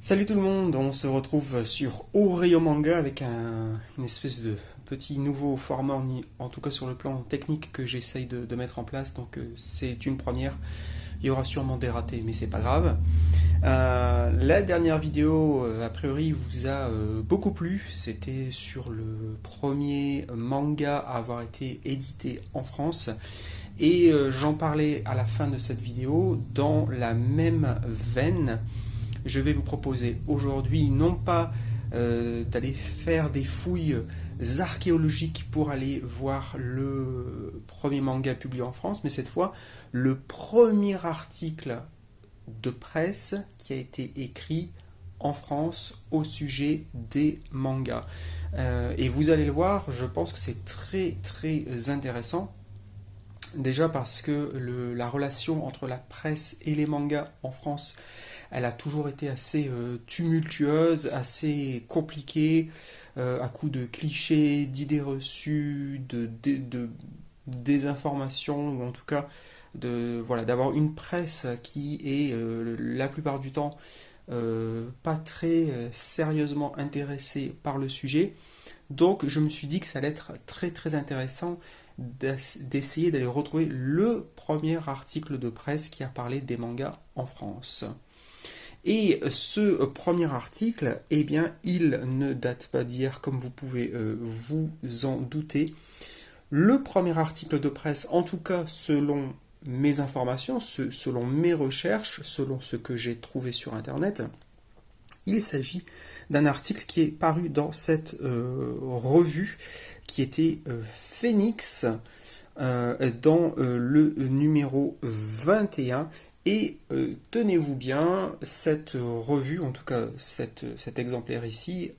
Salut tout le monde, on se retrouve sur Oreo Manga avec une espèce de petit nouveau format, en tout cas sur le plan technique que j'essaye de mettre en place. Donc c'est une première, il y aura sûrement des ratés, mais c'est pas grave. La dernière vidéo, a priori, vous a beaucoup plu. C'était sur le premier manga à avoir été édité en France. Et j'en parlais à la fin de cette vidéo. Dans la même veine, je vais vous proposer aujourd'hui non pas d'aller faire des fouilles archéologiques pour aller voir le premier manga publié en France, mais cette fois le premier article de presse qui a été écrit en France au sujet des mangas. Et vous allez le voir, je pense que c'est très très intéressant. Déjà parce que la relation entre la presse et les mangas en France, elle a toujours été assez tumultueuse, assez compliquée, à coup de clichés, d'idées reçues, de désinformation, ou en tout cas voilà, d'avoir une presse qui est la plupart du temps pas très sérieusement intéressée par le sujet. Donc je me suis dit que ça allait être très très intéressant d'essayer d'aller retrouver le premier article de presse qui a parlé des mangas en France. Et ce premier article, eh bien, il ne date pas d'hier, comme vous pouvez vous en douter. Le premier article de presse, en tout cas selon mes informations, selon mes recherches, selon ce que j'ai trouvé sur Internet, il s'agit d'un article qui est paru dans cette revue qui était Phoenix dans le numéro 21. Et tenez-vous bien, cette revue, en tout cas cet exemplaire ici,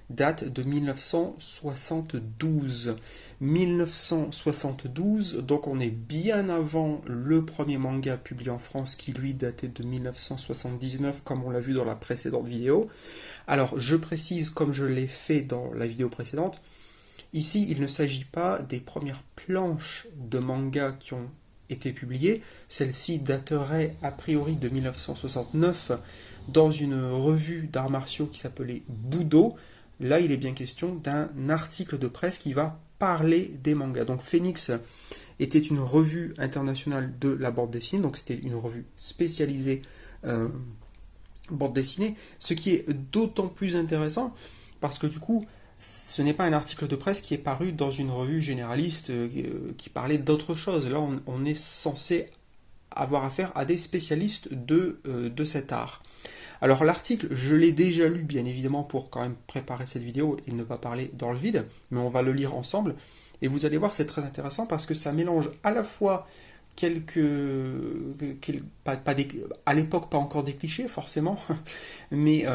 date de 1972. 1972, donc on est bien avant le premier manga publié en France qui lui datait de 1979, comme on l'a vu dans la précédente vidéo. Alors je précise, comme je l'ai fait dans la vidéo précédente, ici il ne s'agit pas des premières planches de manga qui ont été publiées. Celle-ci daterait a priori de 1969 dans une revue d'arts martiaux qui s'appelait Budo. Là, il est bien question d'un article de presse qui va parler des mangas. Donc Phoenix était une revue internationale de la bande dessinée, donc c'était une revue spécialisée bande dessinée, ce qui est d'autant plus intéressant parce que du coup, ce n'est pas un article de presse qui est paru dans une revue généraliste qui parlait d'autre chose. Là, on est censé avoir affaire à des spécialistes de cet art. Alors l'article, je l'ai déjà lu bien évidemment pour quand même préparer cette vidéo et ne pas parler dans le vide, mais on va le lire ensemble. Et vous allez voir, c'est très intéressant parce que ça mélange à la fois à l'époque pas encore des clichés forcément, mais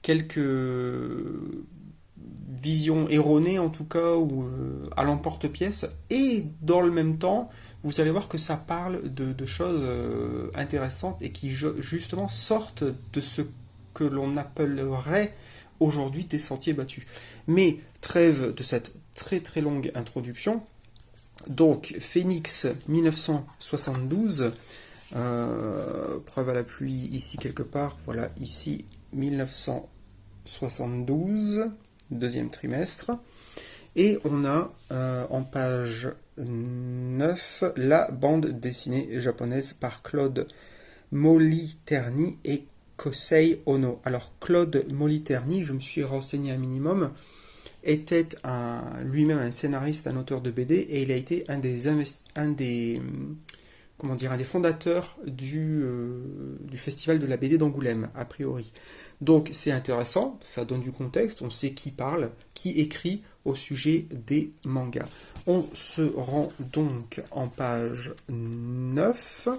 quelques vision erronée en tout cas, ou à l'emporte-pièce, et dans le même temps, vous allez voir que ça parle de choses intéressantes et qui justement sortent de ce que l'on appellerait aujourd'hui des sentiers battus. Mais trêve de cette très très longue introduction. Donc Phoenix 1972, preuve à la pluie ici quelque part, voilà ici 1972, deuxième trimestre, et on a en page 9 la bande dessinée japonaise par Claude Moliterni et Kosei Ono. Alors Claude Moliterni, je me suis renseigné un minimum, était lui-même un scénariste, un auteur de BD, et il a été un des fondateurs du festival de la BD d'Angoulême, a priori. Donc c'est intéressant, ça donne du contexte, on sait qui parle, qui écrit au sujet des mangas. On se rend donc en page 9.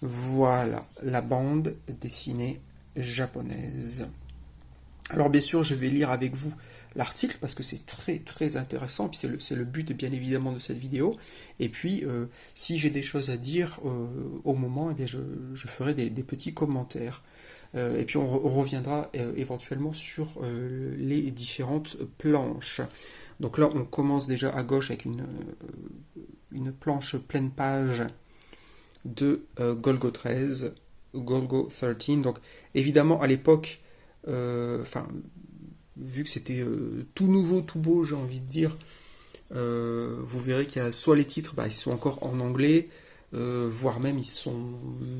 Voilà, la bande dessinée japonaise. Alors bien sûr, je vais lire avec vous l'article parce que c'est très très intéressant, puis c'est le but bien évidemment de cette vidéo. Et puis si j'ai des choses à dire au moment, eh bien, je ferai des petits commentaires. Et puis on reviendra éventuellement sur les différentes planches. Donc là on commence déjà à gauche avec une planche pleine page de Golgo 13. Golgo 13. Donc évidemment à l'époque, enfin vu que c'était tout nouveau, tout beau, j'ai envie de dire, vous verrez qu'il y a soit les titres, bah, ils sont encore en anglais, voire même ils sont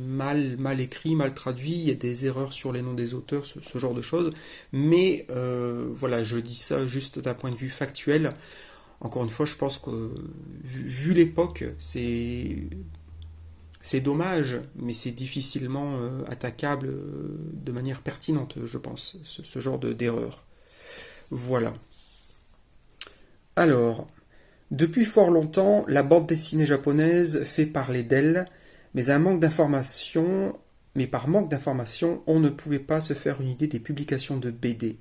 mal écrits, mal traduits, il y a des erreurs sur les noms des auteurs, ce genre de choses. Mais voilà, je dis ça juste d'un point de vue factuel. Encore une fois, je pense que vu l'époque, c'est dommage, mais c'est difficilement attaquable de manière pertinente, je pense, ce genre d'erreur. Voilà. Alors, depuis fort longtemps, la bande dessinée japonaise fait parler d'elle, mais mais par manque d'informations, on ne pouvait pas se faire une idée des publications de BD.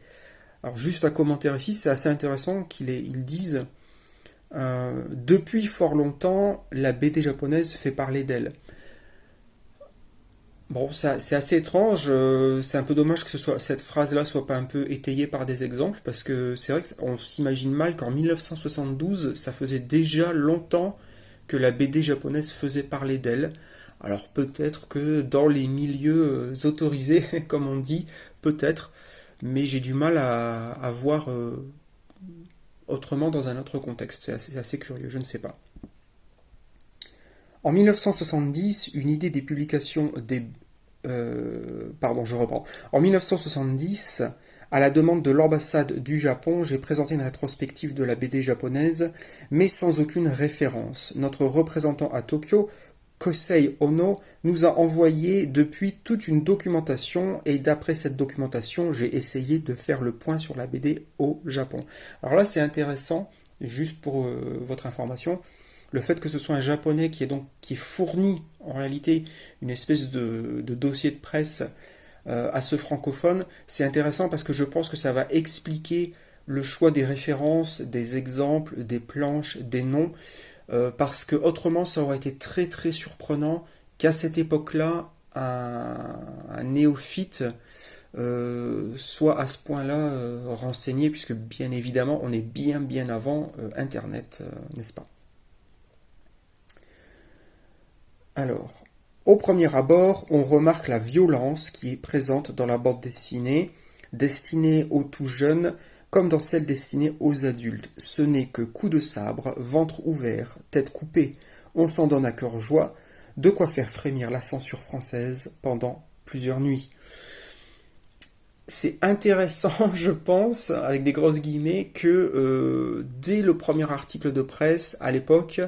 Alors juste un commentaire ici, c'est assez intéressant ils disent depuis fort longtemps, la BD japonaise fait parler d'elle. Bon, c'est assez étrange, c'est un peu dommage que cette phrase-là soit pas un peu étayée par des exemples, parce que c'est vrai qu'on s'imagine mal qu'en 1972, ça faisait déjà longtemps que la BD japonaise faisait parler d'elle. Alors peut-être que dans les milieux autorisés, comme on dit, peut-être, mais j'ai du mal à voir autrement dans un autre contexte. C'est assez curieux, je ne sais pas. En 1970, une idée des publications des... pardon, je reprends. En 1970, à la demande de l'ambassade du Japon, j'ai présenté une rétrospective de la BD japonaise, mais sans aucune référence. Notre représentant à Tokyo, Kosei Ono, nous a envoyé depuis toute une documentation, et d'après cette documentation, j'ai essayé de faire le point sur la BD au Japon. Alors là, c'est intéressant, juste pour votre information, le fait que ce soit un japonais qui est fourni en réalité une espèce de dossier de presse à ce francophone, c'est intéressant parce que je pense que ça va expliquer le choix des références, des exemples, des planches, des noms, parce que autrement ça aurait été très très surprenant qu'à cette époque-là un néophyte soit à ce point-là renseigné, puisque bien évidemment on est bien avant Internet, n'est-ce pas? Alors, au premier abord, on remarque la violence qui est présente dans la bande dessinée, destinée aux tout jeunes, comme dans celle destinée aux adultes. Ce n'est que coups de sabre, ventre ouvert, tête coupée. On s'en donne à cœur joie, de quoi faire frémir la censure française pendant plusieurs nuits. C'est intéressant, je pense, avec des grosses guillemets, que dès le premier article de presse, à l'époque,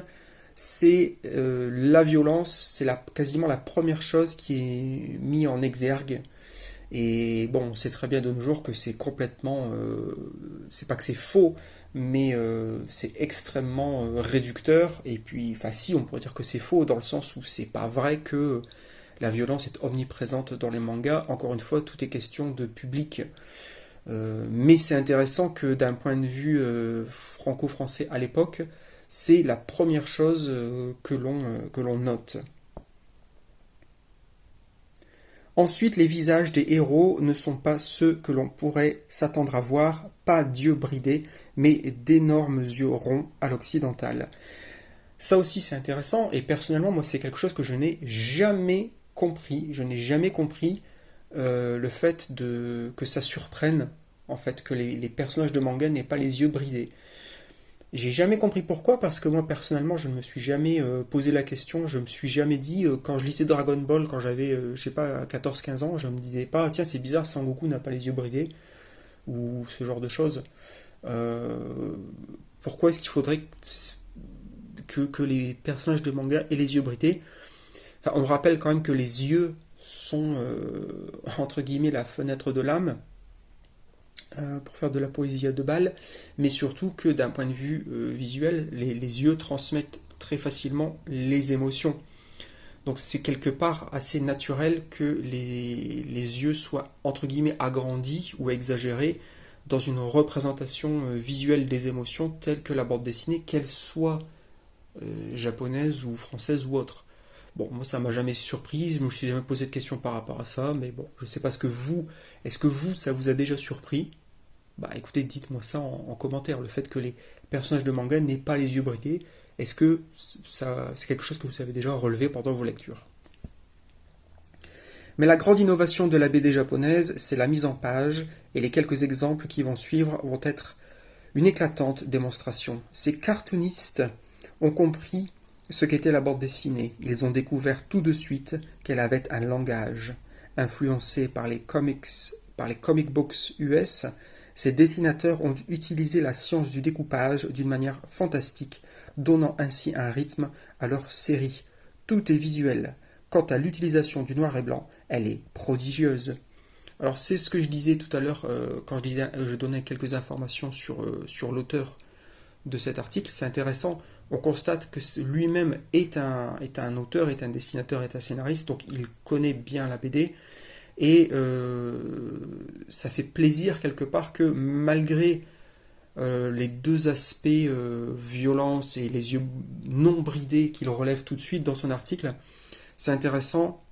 c'est la violence, c'est quasiment la première chose qui est mise en exergue. Et bon, on sait très bien de nos jours que c'est complètement, c'est pas que c'est faux, mais c'est extrêmement réducteur. Et puis, enfin si, on pourrait dire que c'est faux dans le sens où c'est pas vrai que la violence est omniprésente dans les mangas. Encore une fois, tout est question de public. Mais c'est intéressant que d'un point de vue franco-français à l'époque, c'est la première chose que l'on note. Ensuite, les visages des héros ne sont pas ceux que l'on pourrait s'attendre à voir, pas d'yeux bridés, mais d'énormes yeux ronds à l'occidental. Ça aussi c'est intéressant, et personnellement moi c'est quelque chose que je n'ai jamais compris. Je n'ai jamais compris le fait que ça surprenne, en fait, que les personnages de manga n'aient pas les yeux bridés. J'ai jamais compris pourquoi, parce que moi personnellement je ne me suis jamais posé la question, je me suis jamais dit, quand je lisais Dragon Ball, quand j'avais, je sais pas, 14-15 ans, je me disais pas, tiens c'est bizarre, Sangoku n'a pas les yeux bridés, ou ce genre de choses. Euh, Pourquoi est-ce qu'il faudrait que les personnages de manga aient les yeux bridés? Enfin, on rappelle quand même que les yeux sont, entre guillemets, la fenêtre de l'âme, pour faire de la poésie à deux balles, mais surtout que d'un point de vue visuel, les yeux transmettent très facilement les émotions. Donc c'est quelque part assez naturel que les yeux soient entre guillemets agrandis ou exagérés dans une représentation visuelle des émotions telle que la bande dessinée, qu'elle soit japonaise ou française ou autre. Bon, moi ça m'a jamais surprise, je me suis jamais posé de questions par rapport à ça, mais bon, je sais pas est-ce que vous, ça vous a déjà surpris? Bah écoutez, dites-moi ça en commentaire, le fait que les personnages de manga n'aient pas les yeux bridés, est-ce que ça, c'est quelque chose que vous avez déjà relevé pendant vos lectures? Mais la grande innovation de la BD japonaise, c'est la mise en page, et les quelques exemples qui vont suivre vont être une éclatante démonstration. Ces cartoonistes ont compris ce qu'était la bande dessinée. Ils ont découvert tout de suite qu'elle avait un langage. Influencés par les comic books US, ces dessinateurs ont utilisé la science du découpage d'une manière fantastique, donnant ainsi un rythme à leur série. Tout est visuel. Quant à l'utilisation du noir et blanc, elle est prodigieuse. Alors c'est ce que je disais tout à l'heure quand je donnais quelques informations sur l'auteur de cet article. C'est intéressant. On constate que lui-même est un auteur, est un dessinateur, est un scénariste, donc il connaît bien la BD. Et ça fait plaisir quelque part que malgré les deux aspects violence et les yeux non bridés qu'il relève tout de suite dans son article, c'est intéressant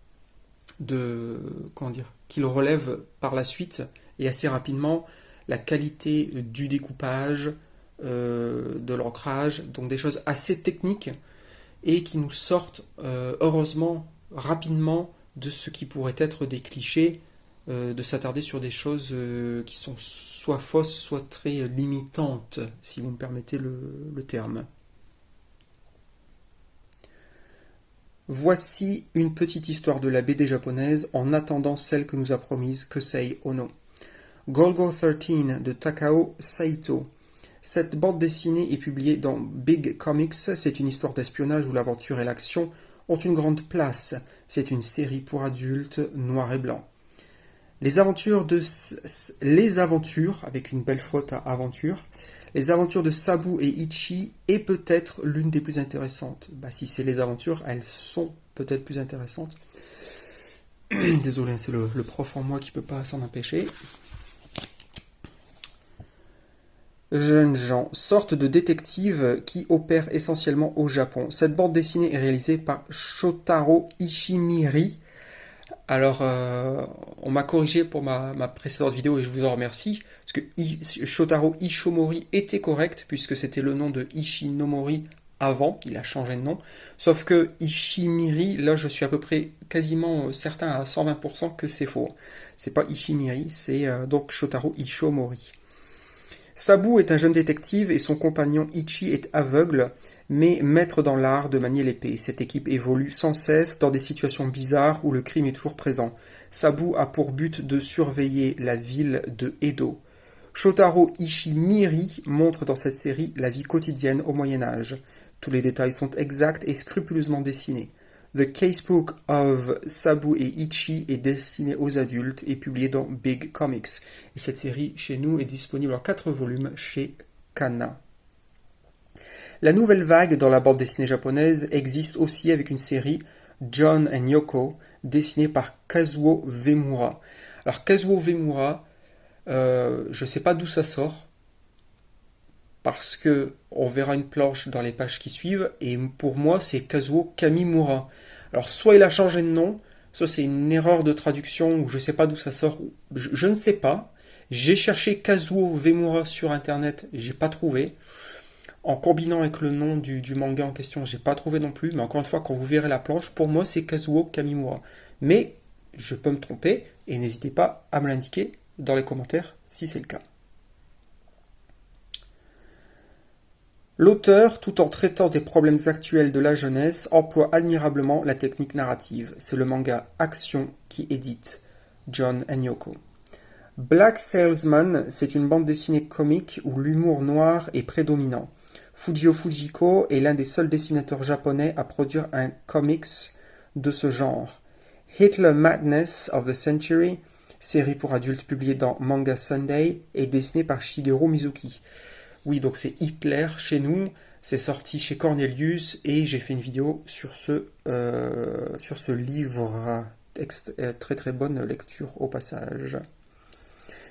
qu'il relève par la suite et assez rapidement la qualité du découpage, de l'ancrage, donc des choses assez techniques et qui nous sortent heureusement rapidement de ce qui pourrait être des clichés, de s'attarder sur des choses qui sont soit fausses, soit très limitantes, si vous me permettez le terme. Voici une petite histoire de la BD japonaise en attendant celle que nous a promise Kosei Ono. Golgo 13 de Takao Saito. Cette bande dessinée est publiée dans Big Comics. C'est une histoire d'espionnage où l'aventure et l'action ont une grande place. C'est une série pour adultes, noir et blanc. Les aventures, avec une belle faute à aventure, les aventures de Sabu et Ichi est peut-être l'une des plus intéressantes. Si c'est les aventures, elles sont peut-être plus intéressantes. Désolé, c'est le prof en moi qui ne peut pas s'en empêcher. Jeunes gens, sorte de détective qui opère essentiellement au Japon. Cette bande dessinée est réalisée par Shotaro Ishimiri. Alors, on m'a corrigé pour ma précédente vidéo et je vous en remercie, parce que Shotaro Ishimori était correct, puisque c'était le nom de Ishinomori avant, il a changé de nom. Sauf que Ishimiri, là je suis à peu près quasiment certain à 120% que c'est faux. C'est pas Ishimiri, c'est donc Shotaro Ishimori. Sabu est un jeune détective et son compagnon Ichi est aveugle, mais maître dans l'art de manier l'épée. Cette équipe évolue sans cesse dans des situations bizarres où le crime est toujours présent. Sabu a pour but de surveiller la ville de Edo. Shotaro Ishimiri montre dans cette série la vie quotidienne au Moyen-Âge. Tous les détails sont exacts et scrupuleusement dessinés. The Casebook of Sabu et Ichi est destiné aux adultes et publié dans Big Comics. Et cette série, chez nous, est disponible en 4 volumes chez Kana. La nouvelle vague dans la bande dessinée japonaise existe aussi avec une série John and Yoko, dessinée par Kazuo Uemura. Alors Kazuo Uemura, je ne sais pas d'où ça sort, parce que on verra une planche dans les pages qui suivent, et pour moi c'est Kazuo Kamimura. Alors soit il a changé de nom, soit c'est une erreur de traduction, ou je ne sais pas d'où ça sort, je ne sais pas. J'ai cherché Kazuo Uemura sur internet, j'ai pas trouvé. En combinant avec le nom du manga en question, j'ai pas trouvé non plus, mais encore une fois, quand vous verrez la planche, pour moi c'est Kazuo Kamimura. Mais je peux me tromper, et n'hésitez pas à me l'indiquer dans les commentaires si c'est le cas. L'auteur, tout en traitant des problèmes actuels de la jeunesse, emploie admirablement la technique narrative. C'est le manga Action qui édite John and Yoko. Black Salesman, c'est une bande dessinée comique où l'humour noir est prédominant. Fujio Fujiko est l'un des seuls dessinateurs japonais à produire un comics de ce genre. Hitler Madness of the Century, série pour adultes publiée dans Manga Sunday, est dessinée par Shigeru Mizuki. Oui, donc c'est Hitler chez nous, c'est sorti chez Cornelius et j'ai fait une vidéo sur ce livre. Très très bonne lecture au passage.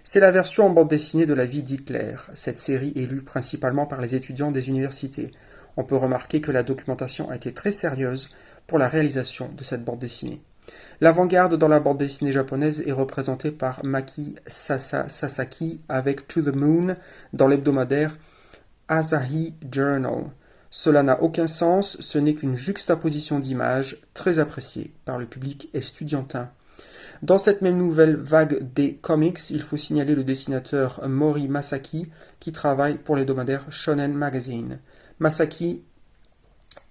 C'est la version en bande dessinée de la vie d'Hitler. Cette série est lue principalement par les étudiants des universités. On peut remarquer que la documentation a été très sérieuse pour la réalisation de cette bande dessinée. L'avant-garde dans la bande dessinée japonaise est représentée par Maki Sasaki avec To the Moon dans l'hebdomadaire Asahi Journal. Cela n'a aucun sens, ce n'est qu'une juxtaposition d'images très appréciée par le public estudiantin. Dans cette même nouvelle vague des comics, il faut signaler le dessinateur Mori Masaki qui travaille pour l'hebdomadaire Shonen Magazine. Masaki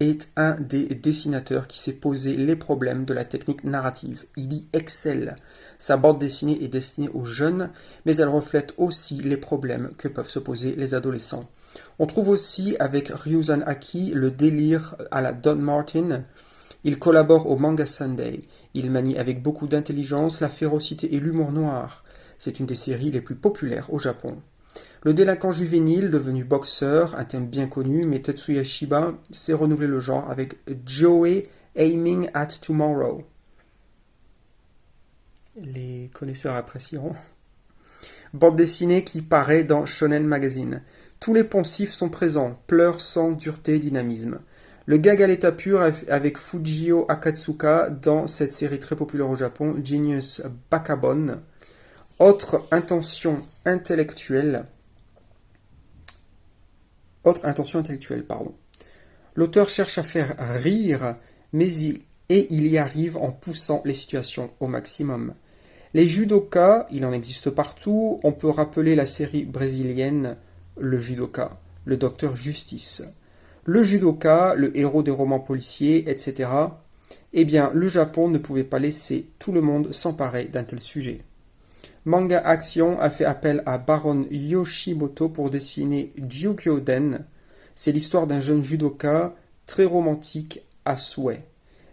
est un des dessinateurs qui s'est posé les problèmes de la technique narrative. Il y excelle. Sa bande dessinée est destinée aux jeunes, mais elle reflète aussi les problèmes que peuvent se poser les adolescents. On trouve aussi avec Ryuzan Aki le délire à la Don Martin. Il collabore au Manga Sunday. Il manie avec beaucoup d'intelligence la férocité et l'humour noir. C'est une des séries les plus populaires au Japon. Le délinquant juvénile, devenu boxeur, un thème bien connu, mais Tetsuya Shiba s'est renouvelé le genre avec Joey Aiming at Tomorrow. Les connaisseurs apprécieront. Bande dessinée qui paraît dans Shonen Magazine. Tous les poncifs sont présents, pleurs, sang, dureté, dynamisme. Le gag à l'état pur avec Fujio Akatsuka dans cette série très populaire au Japon, Genius Bakabon. Autre intention intellectuelle, pardon. L'auteur cherche à faire rire, il y arrive en poussant les situations au maximum. Les judokas, il en existe partout. On peut rappeler la série brésilienne Le Judoka, le docteur Justice. Le judoka, le héros des romans policiers, etc. Eh bien, le Japon ne pouvait pas laisser tout le monde s'emparer d'un tel sujet. Manga Action a fait appel à Baron Yoshimoto pour dessiner Gyukyoden. C'est l'histoire d'un jeune judoka très romantique à souhait.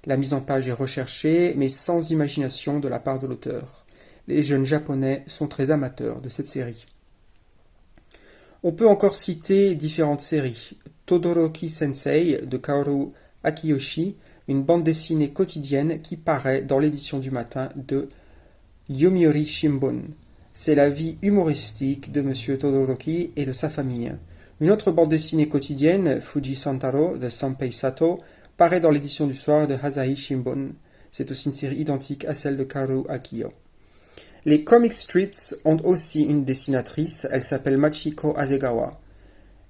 La mise en page est recherchée, mais sans imagination de la part de l'auteur. Les jeunes japonais sont très amateurs de cette série. On peut encore citer différentes séries. Todoroki Sensei de Kaoru Akiyoshi, une bande dessinée quotidienne qui paraît dans l'édition du matin de Yomiuri Shimbun. C'est la vie humoristique de Monsieur Todoroki et de sa famille. Une autre bande dessinée quotidienne, Fuji Santaro de Sanpei Sato, paraît dans l'édition du soir de Asahi Shimbun. C'est aussi une série identique à celle de Kaoru Akiyo. Les comic strips ont aussi une dessinatrice, elle s'appelle Machiko Asegawa.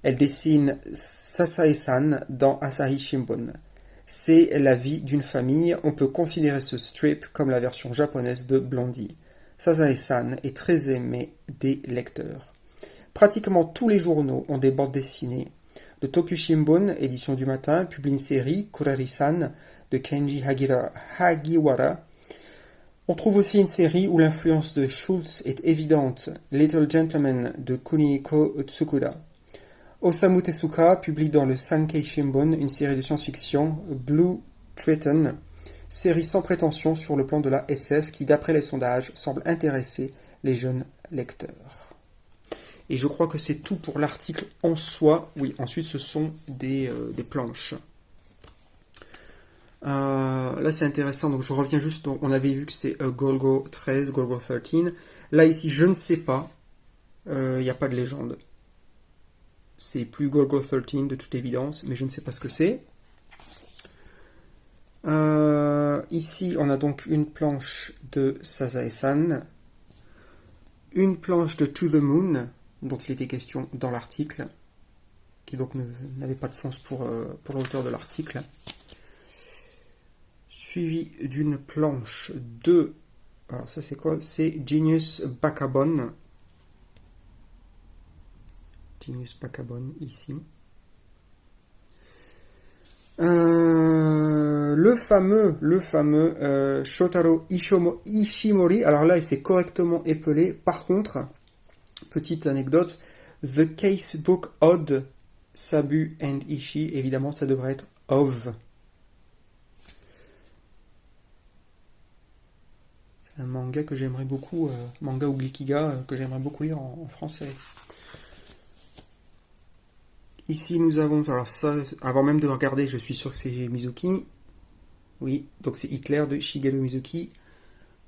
Elle dessine Sasae-san dans Asahi Shimbun. C'est la vie d'une famille, on peut considérer ce strip comme la version japonaise de Blondie. Sasae-san est très aimé des lecteurs. Pratiquement tous les journaux ont des bandes dessinées. Le Tokyo Shimbun, édition du matin, publie une série, Kurari-san, de Kenji Hagiwara. On trouve aussi une série où l'influence de Schultz est évidente, Little Gentleman de Kunihiko Tsukuda. Osamu Tezuka publie dans le Sankei Shimbun une série de science-fiction, Blue Triton, série sans prétention sur le plan de la SF qui, d'après les sondages, semble intéresser les jeunes lecteurs. Et je crois que c'est tout pour l'article en soi. Oui, ensuite ce sont des planches. Là c'est intéressant, donc je reviens juste, on avait vu que c'était Golgo 13, Golgo 13. Là ici je ne sais pas, il n'y a pas de légende. C'est plus Golgo 13 de toute évidence, mais je ne sais pas ce que c'est. Ici on a donc une planche de Sasae-san, une planche de To the Moon, dont il était question dans l'article, qui donc n'avait pas de sens pour l'auteur de l'article. Suivi d'une planche de... Alors ça c'est quoi? C'est Genius Bakabon. Genius Bakabon ici. Le fameux Shotaro Ishimori. Alors là il s'est correctement épelé. Par contre, petite anecdote, The Casebook Odd, Sabu and Ishii, évidemment ça devrait être of. Un manga que j'aimerais beaucoup, manga ou Gekiga, que j'aimerais beaucoup lire en français. Ici nous avons, alors ça, avant même de regarder, je suis sûr que c'est Mizuki. Oui, donc c'est Hitler de Shigeru Mizuki.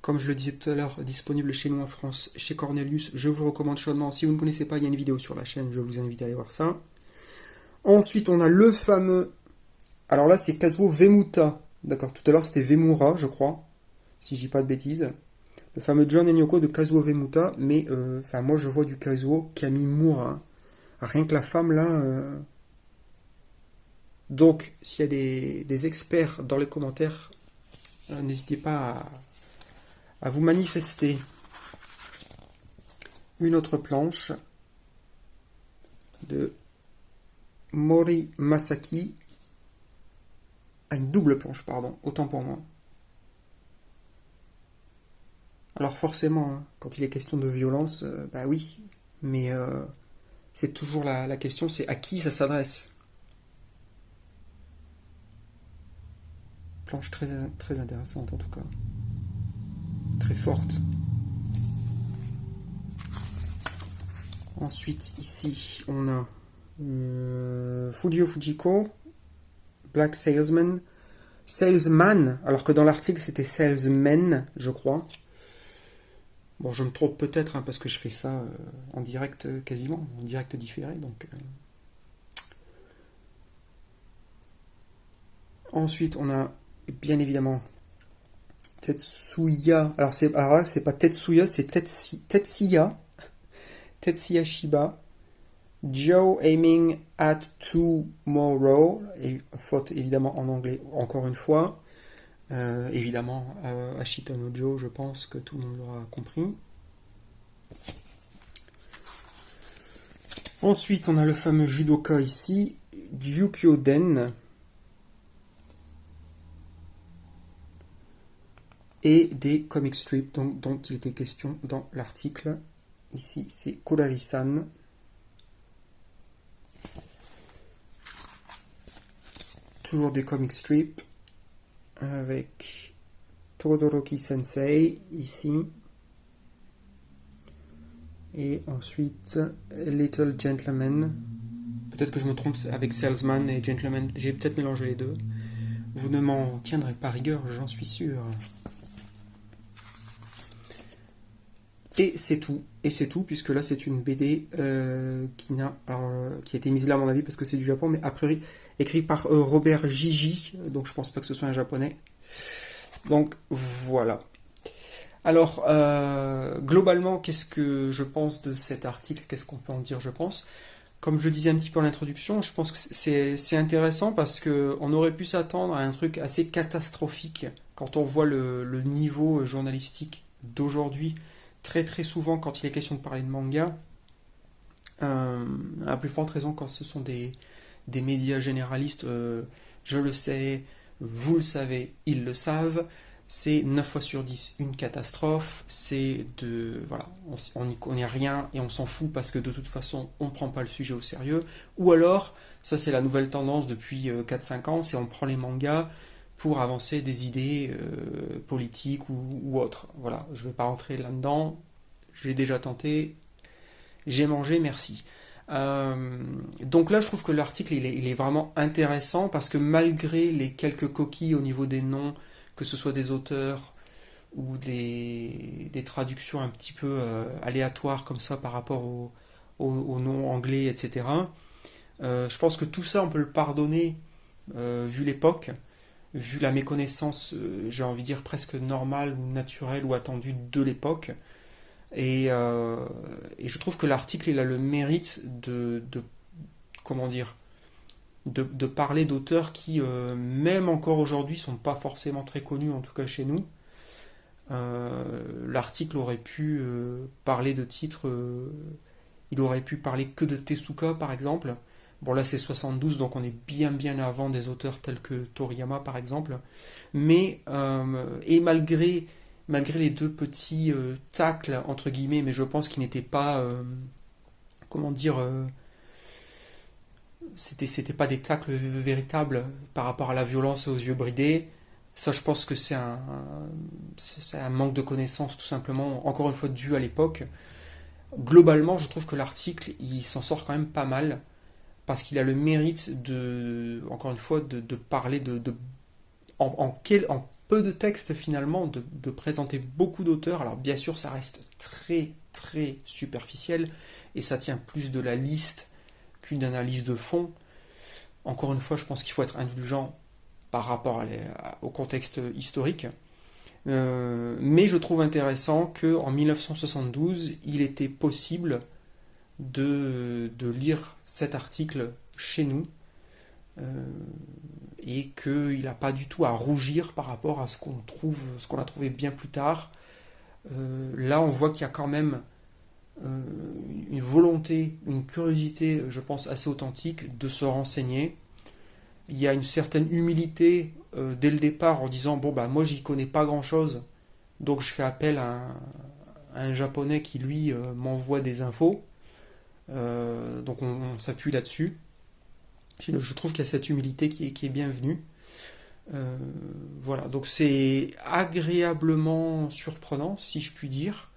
Comme je le disais tout à l'heure, disponible chez nous en France, chez Cornelius. Je vous recommande chaudement. Si vous ne connaissez pas, il y a une vidéo sur la chaîne, je vous invite à aller voir ça. Ensuite, on a le fameux... Alors là, c'est Kazuo Vemuta. D'accord, tout à l'heure c'était Vemura, je crois, si je dis pas de bêtises. Le fameux John Enyoko de Kazuo Vemuta, mais moi je vois du Kazuo Kamimura. Rien que la femme là. Donc, s'il y a des experts dans les commentaires, n'hésitez pas à vous manifester une autre planche de Mori Masaki. Une double planche, pardon, autant pour moi. Alors forcément, hein, quand il est question de violence, bah oui, mais c'est toujours la question, c'est à qui ça s'adresse. Planche très, très intéressante en tout cas. Très forte. Ensuite, ici, on a Fujio Fujiko, Black Salesman, Salesman, alors que dans l'article c'était Salesman, je crois. Bon, je me trompe peut-être, hein, parce que je fais ça en direct quasiment, en direct différé. Donc, Ensuite, on a bien évidemment Tetsuya. Alors là, c'est pas Tetsuya, c'est Tetsuya. Tetsuya Shiba. Joe aiming at tomorrow. Et faute évidemment en anglais, encore une fois. Évidemment, Ashita no Joe, je pense que tout le monde l'aura compris. Ensuite, on a le fameux judoka ici, Ryukyo-den. Et des comic strips dont il était question dans l'article. Ici, c'est Kurari-san. Toujours des comic strips avec Todoroki Sensei ici. Et ensuite Little Gentleman. Peut-être que je me trompe avec Salesman et Gentleman. J'ai peut-être mélangé les deux. Vous ne m'en tiendrez pas rigueur, j'en suis sûr. Et c'est tout. Et c'est tout, puisque là c'est une BD qui a été mise là à mon avis parce que c'est du Japon, mais a priori écrit par Robert Gigi, donc je pense pas que ce soit un japonais. Donc voilà. Alors, globalement, qu'est-ce que je pense de cet article? Qu'est-ce qu'on peut en dire, je pense? Comme je le disais un petit peu en introduction, je pense que c'est intéressant parce qu'on aurait pu s'attendre à un truc assez catastrophique quand on voit le niveau journalistique d'aujourd'hui. Très très souvent, quand il est question de parler de manga, à plus forte raison quand ce sont des médias généralistes, je le sais, vous le savez, ils le savent, c'est 9 fois sur 10 une catastrophe, c'est voilà, on n'y connaît rien et on s'en fout parce que de toute façon on ne prend pas le sujet au sérieux, ou alors, ça c'est la nouvelle tendance depuis 4-5 ans, c'est on prend les mangas pour avancer des idées politiques ou autres. Voilà, je ne vais pas rentrer là-dedans, j'ai déjà tenté, j'ai mangé, merci. Donc là, je trouve que l'article il est vraiment intéressant parce que malgré les quelques coquilles au niveau des noms, que ce soit des auteurs ou des traductions un petit peu aléatoires comme ça par rapport aux noms anglais, etc., je pense que tout ça, on peut le pardonner vu l'époque, vu la méconnaissance, j'ai envie de dire presque normale ou naturelle ou attendue de l'époque. Et je trouve que l'article il a le mérite comment dire, de parler d'auteurs qui, même encore aujourd'hui, sont pas forcément très connus, en tout cas chez nous. L'article aurait pu parler de titres, il aurait pu parler que de Tezuka par exemple. Bon là c'est 72 donc on est bien bien avant des auteurs tels que Toriyama par exemple. Mais et malgré les deux petits tacles entre guillemets, mais je pense qu'ils n'étaient pas comment dire c'était pas des tacles véritables par rapport à la violence et aux yeux bridés. Ça, je pense que c'est un manque de connaissances, tout simplement, encore une fois, dû à l'époque. Globalement, je trouve que l'article, il s'en sort quand même pas mal, parce qu'il a le mérite encore une fois, de parler en peu de texte, finalement, de présenter beaucoup d'auteurs. Alors, bien sûr, ça reste très, très superficiel, et ça tient plus de la liste qu'une analyse de fond. Encore une fois, je pense qu'il faut être indulgent par rapport au contexte historique. Mais je trouve intéressant qu'en 1972, il était possible de lire cet article chez nous et qu'il n'a pas du tout à rougir par rapport à ce qu'on a trouvé bien plus tard, Là, on voit qu'il y a quand même euh, une volonté, une curiosité, je pense, assez authentique de se renseigner. Il y a une certaine humilité dès le départ en disant, bon, bah moi, j'y connais pas grand-chose, donc je fais appel à un japonais qui, lui, m'envoie des infos. Donc on s'appuie là-dessus. Je trouve qu'il y a cette humilité qui est bienvenue. Euh, voilà, donc c'est agréablement surprenant, si je puis dire.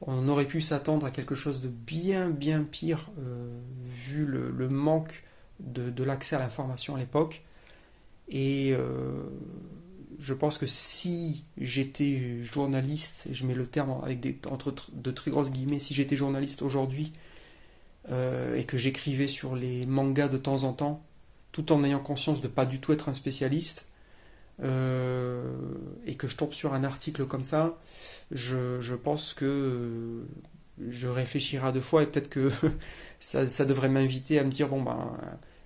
On aurait pu s'attendre à quelque chose de bien bien pire vu le manque de l'accès à l'information à l'époque. Et je pense que si j'étais journaliste, et je mets le terme avec entre de très grosses guillemets, si j'étais journaliste aujourd'hui et que j'écrivais sur les mangas de temps en temps, tout en ayant conscience de pas du tout être un spécialiste, et que je tombe sur un article comme ça, je pense que je réfléchirai à deux fois et peut-être que ça devrait m'inviter à me dire, bon ben,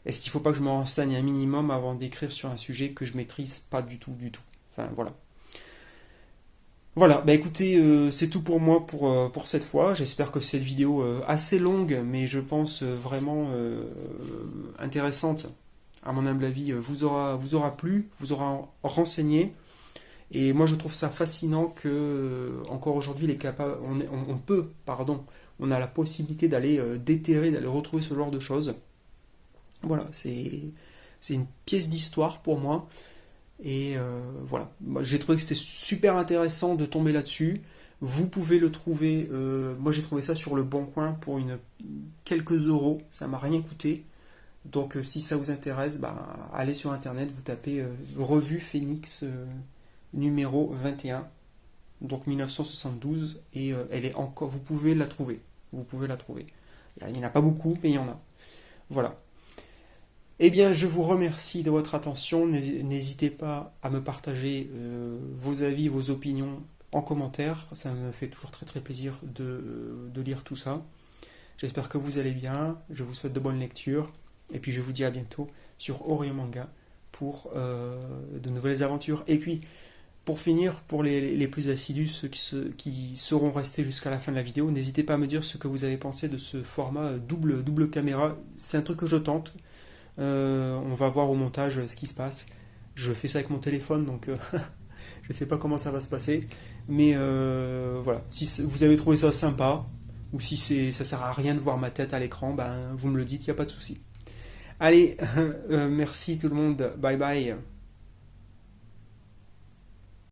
est-ce qu'il ne faut pas que je me renseigne un minimum avant d'écrire sur un sujet que je maîtrise pas du tout du tout. Enfin voilà. Voilà, bah écoutez, c'est tout pour moi pour cette fois. J'espère que cette vidéo assez longue, mais je pense vraiment intéressante, à mon humble avis, vous aura plu, vous aura renseigné. Et moi, je trouve ça fascinant que, encore aujourd'hui, on peut, pardon, on a la possibilité d'aller déterrer, d'aller retrouver ce genre de choses. Voilà, c'est une pièce d'histoire pour moi. Et voilà, moi, j'ai trouvé que c'était super intéressant de tomber là-dessus. Vous pouvez le trouver, moi j'ai trouvé ça sur le Bon Coin pour quelques euros, ça m'a rien coûté. Donc si ça vous intéresse, bah, allez sur internet, vous tapez Revue Phoenix numéro 21, donc 1972, et elle est encore, vous pouvez la trouver. Vous pouvez la trouver. Il n'y en a pas beaucoup, mais il y en a. Voilà. Eh bien, je vous remercie de votre attention. N'hésitez pas à me partager vos avis, vos opinions en commentaire. Ça me fait toujours très très plaisir de lire tout ça. J'espère que vous allez bien. Je vous souhaite de bonnes lectures. Et puis je vous dis à bientôt sur Oreo Manga pour de nouvelles aventures. Et puis, pour finir, pour les plus assidus, ceux qui seront restés jusqu'à la fin de la vidéo, n'hésitez pas à me dire ce que vous avez pensé de ce format double caméra. C'est un truc que je tente. On va voir au montage ce qui se passe. Je fais ça avec mon téléphone, donc je ne sais pas comment ça va se passer. Mais voilà, si vous avez trouvé ça sympa, ou si ça sert à rien de voir ma tête à l'écran, ben, vous me le dites, il n'y a pas de souci. Allez, merci tout le monde, bye bye.